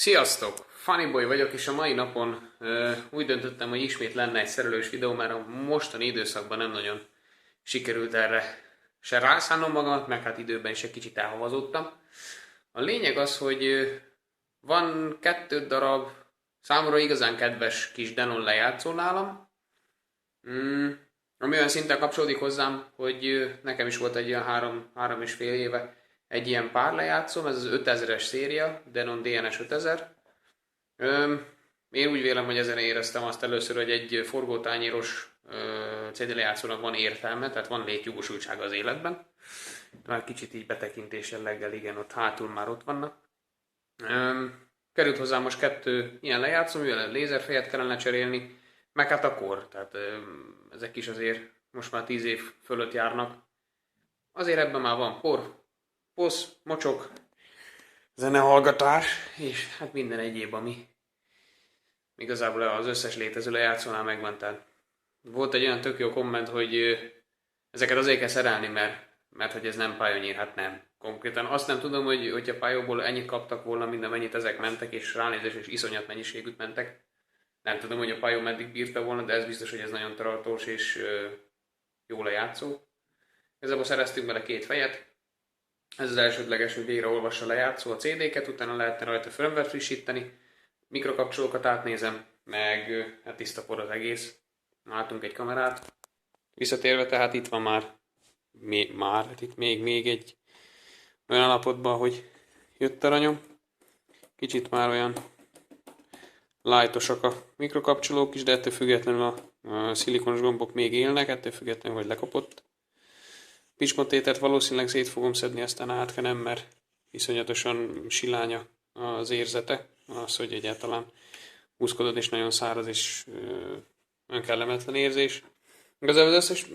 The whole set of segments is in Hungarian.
Sziasztok! Funnyboy vagyok, és a mai napon úgy döntöttem, hogy ismét lenne egy szerelős videó, mert a mostani időszakban nem nagyon sikerült erre se rászánnom magamat, meg hát időben is egy kicsit elhavazottam. A lényeg az, hogy van 2 darab számomra igazán kedves kis Denon lejátszó nálam, mm, ami olyan szinten kapcsolódik hozzám, hogy nekem is volt egy olyan 3,5 éve egy ilyen pár lejátszóm, ez az 5000-es széria, Denon DNS 5000. Én úgy vélem, hogy ezen éreztem azt először, hogy egy forgótányéros CD lejátszónak van értelme, tehát van létjogosultsága az életben. Már kicsit így betekintés jelleggel, igen, ott hátul már ott vannak. Került hozzám most 2 ilyen lejátszó, mivel lézerfejet kellene cserélni, meg hát a kor, tehát ezek is azért most már 10 év fölött járnak. Azért ebben már van kor, posz, mocsok, zenehallgatás, és hát minden egyéb, ami igazából az összes létező lejátszónál megvan. Tehát volt egy olyan tök jó komment, hogy ezeket azért kell szerelni, mert hogy ez nem Pioneer, hát nem. Konkrétan azt nem tudom, hogy a Pioból ennyit kaptak volna, mint amennyit ezek mentek, és ránézés és iszonyat mennyiségűt mentek. Nem tudom, hogy a Pio meddig bírta volna, de ez biztos, hogy ez nagyon tartós és jó lejátszó. Ezzel szereztünk bele 2 fejet. Ez az elsődleges, hogy végre olvassa lejátszó a CD-ket, utána lehetne rajta firmware frissíteni, mikrokapcsolókat átnézem, meg hát tiszta por az egész. Látunk egy kamerát. Visszatérve, tehát itt van hát itt még egy olyan állapotban, hogy jött aranyom. Kicsit már olyan lightosak a mikrokapcsolók is, de ettől függetlenül a szilikonos gombok még élnek, ettől függetlenül, hogy lekopott. Pismotétert valószínűleg szét fogom szedni, aztán átkenem, mert iszonyatosan silánya az érzete. Az, hogy egyáltalán húzkodod és nagyon száraz és nagyon kellemetlen érzés. Igazából az összes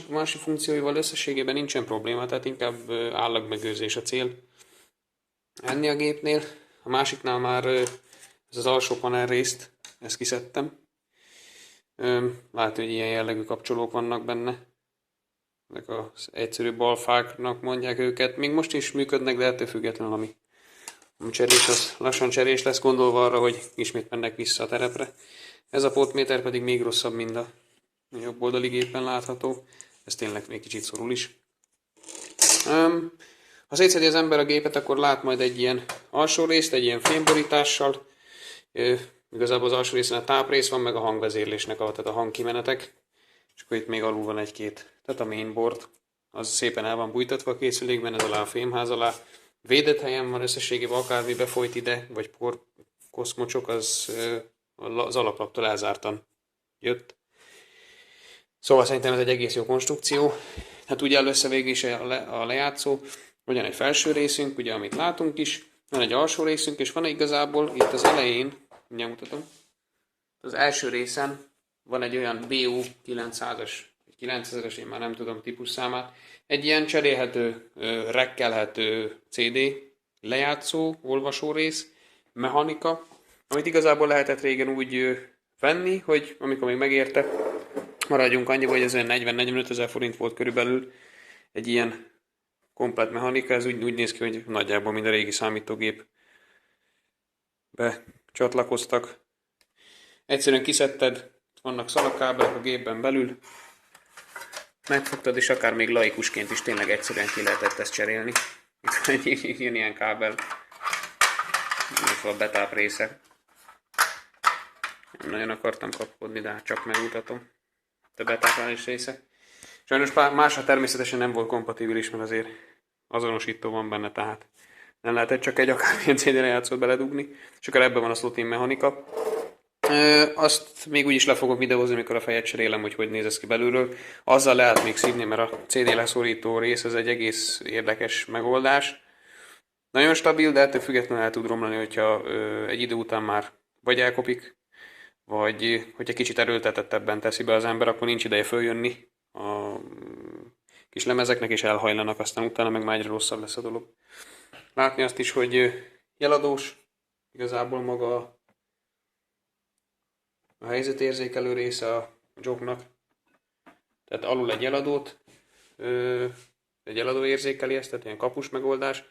másik funkcióival összességében nincsen probléma, tehát inkább állagmegőrzés a cél. Enni a gépnél, a másiknál már ez az alsó panel részt, ezt kiszedtem. Látni, hogy ilyen jellegű kapcsolók vannak benne. Ezek az egyszerű balfáknak mondják őket. Még most is működnek, de ettől függetlenül ami cserés, az lassan cserés lesz, gondolva arra, hogy ismét mennek vissza a terepre. Ez a potméter pedig még rosszabb, mint a jobb oldali gépen látható. Ez tényleg még kicsit szorul is. Ha szétszedi az ember a gépet, akkor lát majd egy ilyen alsó részt, egy ilyen fémborítással. Igazából az alsó részen a táprész van, meg a hangvezérlésnek, tehát a hangkimenetek. És akkor itt még alul van egy-két, tehát a mainboard. Az szépen el van bújtatva a készülékben, ez alá a fémház alá. Védett helyen van összességében, akármi befolyt ide, vagy por, koszmocsok, az alaplaptól elzártan jött. Szóval szerintem ez egy egész jó konstrukció. Hát úgy áll össze végig is a lejátszó. Ugyan egy felső részünk, ugye amit látunk is, van egy alsó részünk, és van igazából itt az elején, mindjárt mutatom, az első részen van egy olyan BU 900-as, 9000-es, én már nem tudom típusszámát, egy ilyen cserélhető, rekkelhető CD, lejátszó, olvasó rész, mechanika, amit igazából lehetett régen úgy venni, hogy amikor még megérte, maradjunk annyiba, hogy ez olyan 40-45 ezer forint volt körülbelül egy ilyen komplett mechanika, ez úgy néz ki, hogy nagyjából mind a régi számítógép becsatlakoztak. Egyszerűen kiszedted, vannak szalagkábelek a gépben belül, megfogtad, és akár még laikusként is tényleg egyszerűen ki lehetett ezt cserélni. Itt van egy ilyen kábel, itt van a betáp része. Nem nagyon akartam kapkodni, de hát csak megmutatom. A betáplálás része. Sajnos másra természetesen nem volt kompatibilis, mert azért azonosító van benne, tehát nem lehetett csak egy akármilyen CD lejátszót beledugni. És akkor ebben van a slot-in mechanika. Azt még úgyis le fogok videózni, amikor a fejet cserélem, hogy néz ez ki belülről. Azzal lehet még szívni, mert a CD leszorító rész az egy egész érdekes megoldás. Nagyon stabil, de ettől függetlenül el tud romlani, hogyha egy idő után már vagy elkopik, vagy hogyha kicsit erőltetettebben teszi be az ember, akkor nincs ideje följönni a kis lemezeknek, és elhajlanak, aztán utána meg már egyre rosszabb lesz a dolog. Látni azt is, hogy jeladós, igazából maga a helyzetérzékelő része a jognak. Tehát alul egy jeladó érzékeli ezt, tehát ilyen kapus megoldás,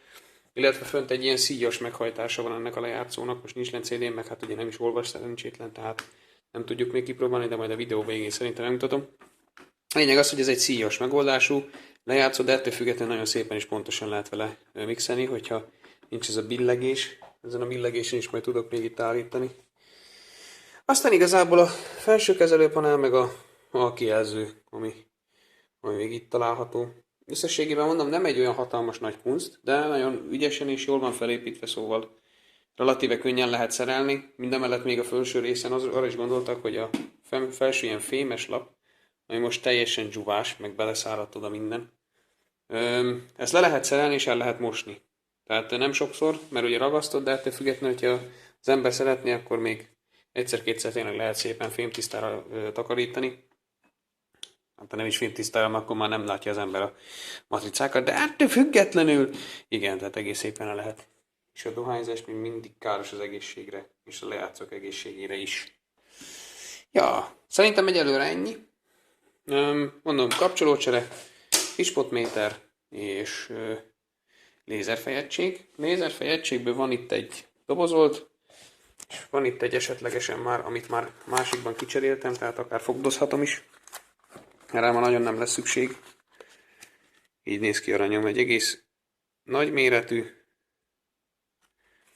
illetve fönt egy ilyen szíjas meghajtása van ennek a lejátszónak, most nincs CD-n, meg hát ugye nem is olvas szerencsétlen, tehát nem tudjuk még kipróbálni, de majd a videó végén szerintem megmutatom. A lényeg az, hogy ez egy szíjas megoldású lejátszó, de ettől függetlenül nagyon szépen és pontosan lehet vele mixelni, hogyha nincs ez a billegés. Ezen a billegésen is majd tudok még itt állítani. Aztán igazából a felső kezelőpanel, meg a kijelző, ami még itt található. Összességében mondom, nem egy olyan hatalmas nagy kunst, de nagyon ügyesen és jól van felépítve, szóval relatíve könnyen lehet szerelni. Mindemellett még a felső részen arra is gondoltak, hogy a felső ilyen fémes lap, ami most teljesen dzsuvás, meg beleszáradt oda minden. Ezt le lehet szerelni és el lehet mosni. Tehát nem sokszor, mert ugye ragasztod, de ettől függetlenül, hogyha az ember szeretné, akkor még egyszer-kétszer tényleg lehet szépen fémtisztára takarítani. Hát ha nem is fémtisztára, akkor már nem látja az ember a matricákat, de ettől függetlenül, igen, tehát egész szépen le lehet. És a dohányzás még mindig káros az egészségre, és a lejátszók egészségére is. Ja, szerintem egyelőre ennyi. Mondom, kapcsolócsere, kispotméter és lézerfejegység. Lézerfejegységből van itt egy dobozolt, és van itt egy esetlegesen már, amit már másikban kicseréltem, tehát akár fogdozhatom is. Erre már nagyon nem lesz szükség. Így néz ki aranyom, egy egész nagy méretű.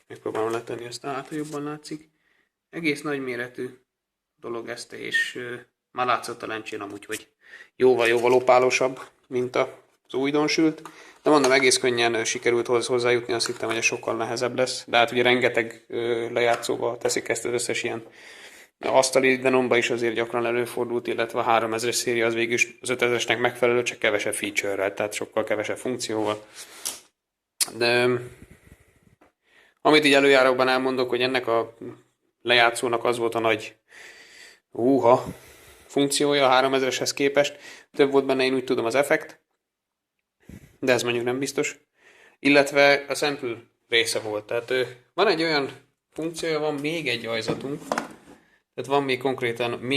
Megpróbálom letenni, aztán hát jobban látszik. Egész nagy méretű dolog ezt, és már látszott a lencsén amúgy, hogy jóval opálosabb, mint az újdonsült. De mondom, egész könnyen sikerült hozzájutni, azt hittem, hogy ez sokkal nehezebb lesz. De hát ugye rengeteg lejátszóba teszik ezt az összes ilyen asztali denomba is azért gyakran előfordult, illetve a 3000-es széria az végül is az 5000-esnek megfelelő, csak kevesebb feature-rel, tehát sokkal kevesebb funkcióval. De amit így előjárókban elmondok, hogy ennek a lejátszónak az volt a nagy funkciója a 3000-eshez képest. Több volt benne, én úgy tudom, az effekt, de ez mondjuk nem biztos. Illetve a sample része volt. Tehát van egy olyan funkciója, van még egy ajzatunk, tehát van még konkrétan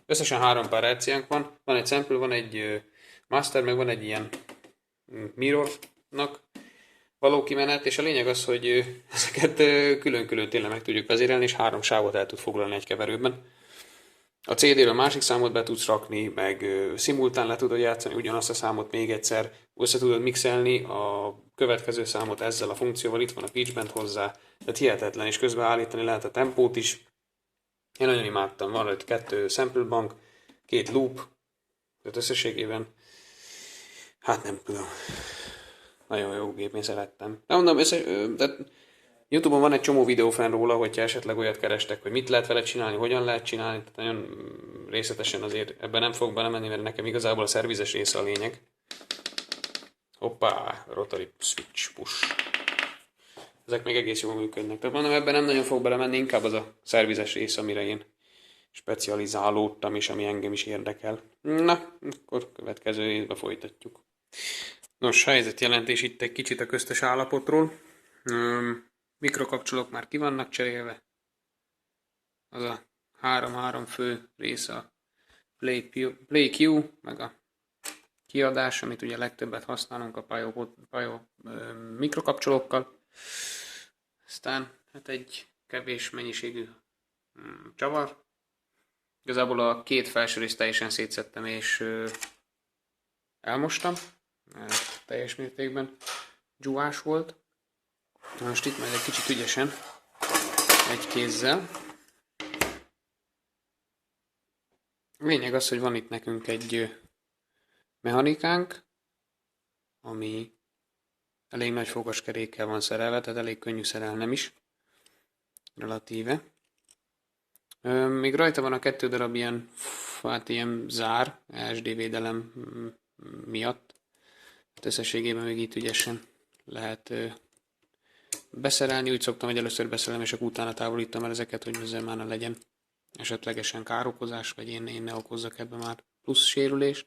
összesen 3 pár RC-nk van. Van egy sample, van egy master, meg van egy ilyen mirrornak való kimenet, és a lényeg az, hogy ezeket külön-külön tényleg meg tudjuk vezérelni, és 3 sávot el tud foglalni egy keverőben. A CD-ről másik számot be tudsz rakni, meg szimultán le tudod játszani ugyanazt a számot még egyszer, össze tudod mixelni a következő számot ezzel a funkcióval, itt van a pitch bend hozzá, tehát hihetetlen, és közben állítani lehet a tempót is. Én nagyon imádtam, van itt 2 sample bank, 2 loop, tehát összességében, hát nem tudom, nagyon jó gép, én szerettem. De mondom, YouTube-on van egy csomó videó fenn róla, hogyha esetleg olyat kerestek, hogy mit lehet vele csinálni, hogyan lehet csinálni, tehát nagyon részletesen azért ebben nem fogok belemenni, mert nekem igazából a szervizes része a lényeg. Hoppá, rotary switch push. Ezek még egész jól működnek. Tehát mondom, ebben nem nagyon fog belemenni, inkább az a szervizes rész, amire én specializálódtam, és ami engem is érdekel. Na, akkor következő évben folytatjuk. Nos, helyzetjelentés itt egy kicsit a köztes állapotról. Mikrokapcsolók már ki vannak cserélve. Az a 3 fő része a Play Q, meg a kiadás, amit ugye legtöbbet használunk a Pio mikrokapcsolókkal. Aztán hát egy kevés mennyiségű csavar. Igazából a 2 felső részt teljesen szétszedtem és elmostam. Teljes mértékben dzsúvás volt. Most itt majd egy kicsit ügyesen, egy kézzel. A lényeg az, hogy van itt nekünk egy mechanikánk, ami elég nagy fogaskerékkel van szerelve, tehát elég könnyű szerelnem is, relatíve. Még rajta van a 2 darab ilyen zár, SD védelem miatt. Hát összességében még itt ügyesen lehet beszerelni. Úgy szoktam, hogy először beszerelem, és akkor utána távolítom el ezeket, hogy ezzel már ne legyen esetlegesen károkozás, vagy én ne okozzak ebbe már plusz sérülést.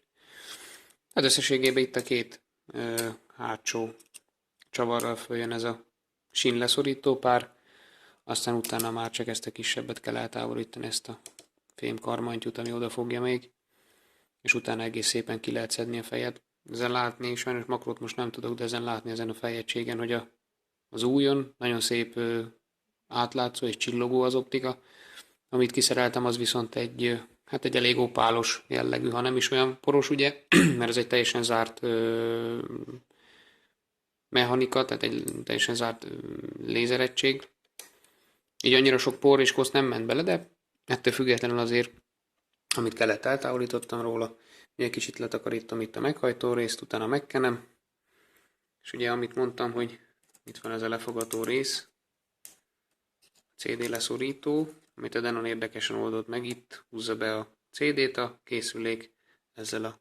Hát összességében itt a 2 hátsó csavarral följön ez a sín leszorító pár, aztán utána már csak ezt a kisebbet kell eltávolítani, ezt a fém karmantyút, ami odafogja még, és utána egész szépen ki lehet szedni a fejed. ezen látni, sajnos makrót most nem tudok, de ezen látni ezen a feljegységen, hogy az újon nagyon szép átlátszó és csillogó az optika. Amit kiszereltem, az viszont egy elég opálos jellegű, ha nem is olyan poros, ugye, mert ez egy teljesen zárt mechanika, tehát egy teljesen zárt lézeregység. Így annyira sok por és kosz nem ment bele, de ettől függetlenül azért, amit kellett, eltávolítottam róla. Ugye kicsit letakarítom itt a meghajtó részt, utána megkenem. És ugye amit mondtam, hogy itt van ez a lefogató rész, CD leszorító, amit a Denon érdekesen oldott meg, itt húzza be a CD-t a készülék ezzel a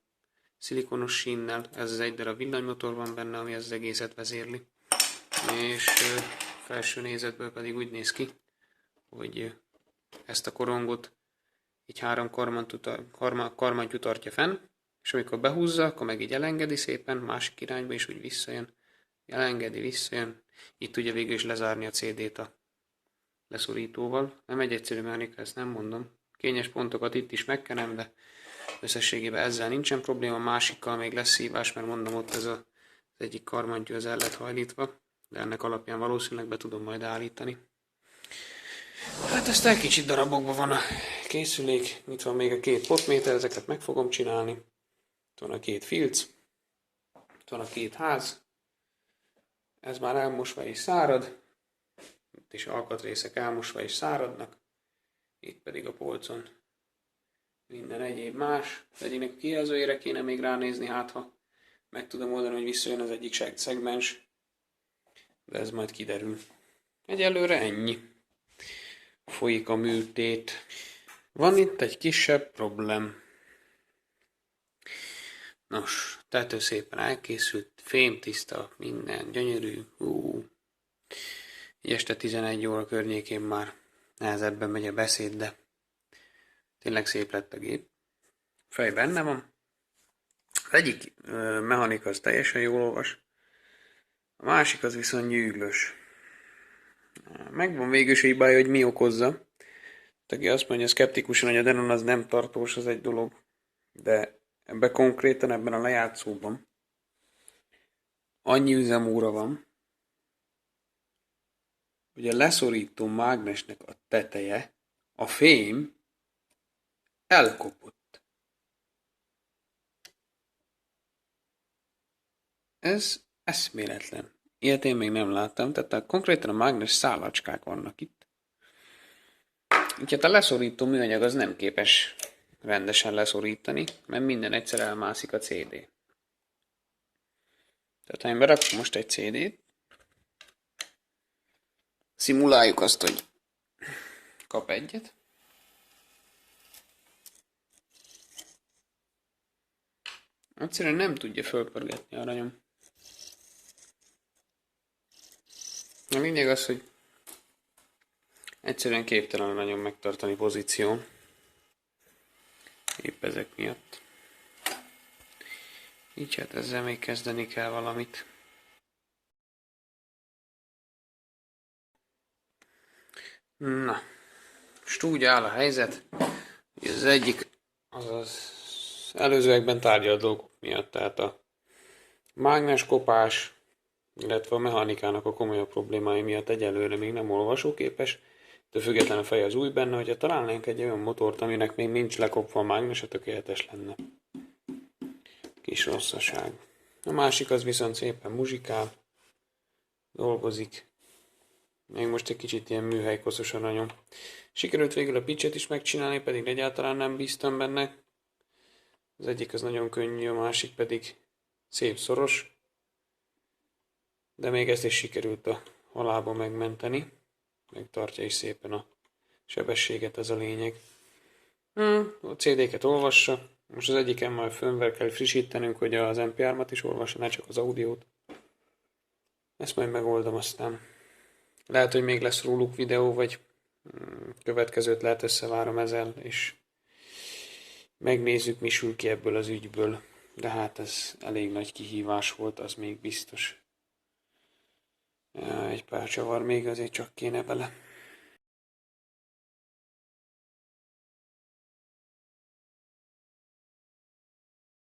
szilikonos sínnel, ez az egy darab villanymotor van benne, ami az egészet vezérli. És felső nézetből pedig úgy néz ki, hogy ezt a korongot így 3 karmantyú tartja fenn, és amikor behúzza, akkor meg így elengedi szépen, másik irányba is úgy visszajön, elengedi, visszajön, itt tudja végül is lezárni a CD-t a leszorítóval. Nem egy egyszerű mechanika, ezt nem mondom. Kényes pontokat itt is megkenem, de összességében ezzel nincsen probléma, másikkal még lesz szívás, mert mondom, ott ez az egyik karmantyú az el lett hajlítva, de ennek alapján valószínűleg be tudom majd állítani. Hát aztán kicsit darabokban van a készülék, itt van még a 2 potméter, ezeket meg fogom csinálni. Itt van a 2 filc, itt van a 2 ház, ez már elmosva és szárad, itt is alkatrészek elmosva és száradnak, itt pedig a polcon minden egyéb más. Az egyiknek kijelzőjére kéne még ránézni, hát ha meg tudom oldani, hogy visszajön az egyik szegmens, de ez majd kiderül. Egyelőre ennyi. Folyik a műtét. Van itt egy kisebb problém. Nos, tető szépen elkészült, fémtiszta, minden gyönyörű. Így este 11 óra környékén már nehezebben megy a beszéd, de tényleg szép lett a gép. Fej benne van. Az egyik mechanika az teljesen jól olvas, a másik az viszont nyűglös. Megvan végül is hibája, hogy mi okozza. Aki azt mondja szkeptikusan, hogy a Denon az nem tartós, az egy dolog, de ebben konkrétan, ebben a lejátszóban annyi üzemóra van, hogy a leszorító mágnesnek a teteje, a fém elkopott. Ez eszméletlen. Ilyet én még nem láttam, tehát konkrétan a mágnes szálacskák vannak itt. Úgyhogy a leszorító műanyag az nem képes rendesen leszorítani, mert minden egyszer elmászik a CD. Tehát ha én berakom most egy CD-t, szimuláljuk azt, hogy kap egyet. Egyszerűen nem tudja fölpörgetni aranyom. A lényeg az, hogy egyszerűen képtelen aranyom megtartani pozíción. Épp ezek miatt. Így hát ezzel még kezdeni kell valamit. Na, most úgy áll a helyzet, hogy az egyik az előzőekben tárgyalt dolgok miatt, tehát a mágneskopás, illetve a mechanikának a komolyabb problémái miatt egyelőre még nem olvasóképes, de független a fej az új benne, hogyha találnánk egy olyan motort, aminek még nincs lekopva a mágnes, tökéletes lenne. Kis rosszaság. A másik az viszont szépen muzsikál, dolgozik. Még most egy kicsit ilyen műhelykoszos aranyom. Sikerült végül a pitchet is megcsinálni, pedig egyáltalán nem bíztam benne. Az egyik az nagyon könnyű, a másik pedig szép szoros. De még ezt is sikerült a halálba megmenteni. Megtartja is szépen a sebességet, ez a lényeg. A CD-ket olvassa. Most az egyiken majd firmware kell frissítenünk, hogy az MP3-at is olvassa, ne csak az audiót. Ezt majd megoldom aztán. Lehet, hogy még lesz róluk videó, vagy következőt lehet összevárom ezzel, és megnézzük, mi sül ki ebből az ügyből. De hát ez elég nagy kihívás volt, az még biztos. Egy pár csavar még azért csak kéne bele.